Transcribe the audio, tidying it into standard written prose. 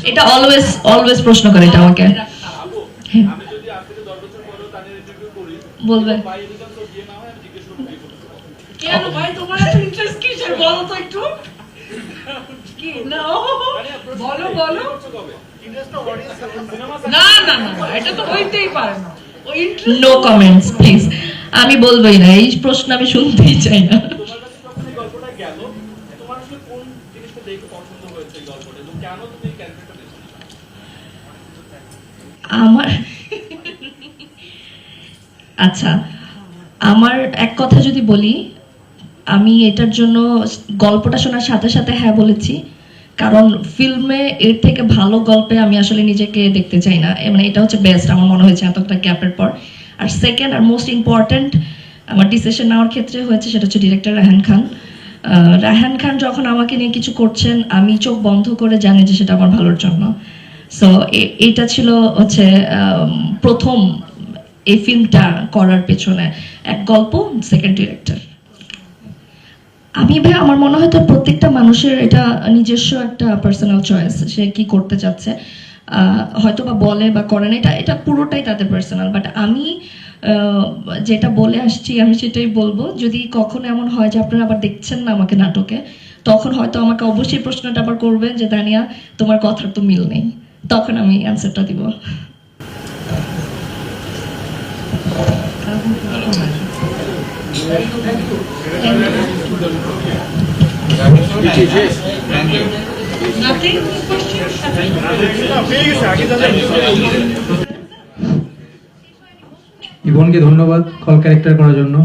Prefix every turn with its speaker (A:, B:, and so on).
A: এটা অলওয়েজ প্রশ্ন করে এটা আমাকে। হ্যাঁ, বলবে
B: কেন ভাই তোমার এত ইন্টারেস্ট কিসের বলো তো একটু কি না বলো বলো না না না এটা তো হইতেই পারে না ও ইন্টারেস্ট
A: নো কমেন্টস প্লিজ, আমি বলবোই না, এই প্রশ্ন আমি শুনতেই চাই না। আমার আচ্ছা, আমার এক কথা যদি বলি, আমি এটার জন্য গল্পটা শোনার সাথে সাথে হ্যাঁ বলেছি, কারণ ফিল্মে এর থেকে ভালো গল্পে আমি আসলে নিজেকে দেখতে চাই না, মানে এটা হচ্ছে বেস্ট আমার মনে হয়েছে এতটা গ্যাপের পর। আর সেকেন্ড আর মোস্ট ইম্পর্ট্যান্ট আমার ডিসিশন নেওয়ার ক্ষেত্রে হয়েছে সেটা হচ্ছে ডিরেক্টর রায়হান খান। রায়হান খান যখন আমাকে নিয়ে কিছু করছেন আমি চোখ বন্ধ করে জানি যে সেটা আমার ভালোর জন্য। সো এটা ছিল হচ্ছে প্রথম এই ফিল্মটা করার পেছনে এক গল্প, সেকেন্ড ডিরেক্টর। আমি ভাই আমার মনে হয় তো প্রত্যেকটা মানুষের এটা নিজস্ব একটা পার্সোনাল চয়েস, সে কি করতে চাচ্ছে, হয়তো বা বলে বা করে না, এটা এটা পুরোটাই তাদের পার্সোনাল। বাট আমি যেটা বলে আসছি আমি সেটাই বলবো। যদি কখনো এমন হয় যে আপনারা আবার দেখছেন না আমাকে নাটকে, তখন হয়তো আমাকে অবশ্যই প্রশ্নটা আবার করবেন যে দানিয়া তোমার কথার তো মিল নেই, তখন আমি অ্যান্সারটা দিব।
B: nothing
C: ইভনকে ধন্যবাদ কল ক্যারেক্টার করার জন্য।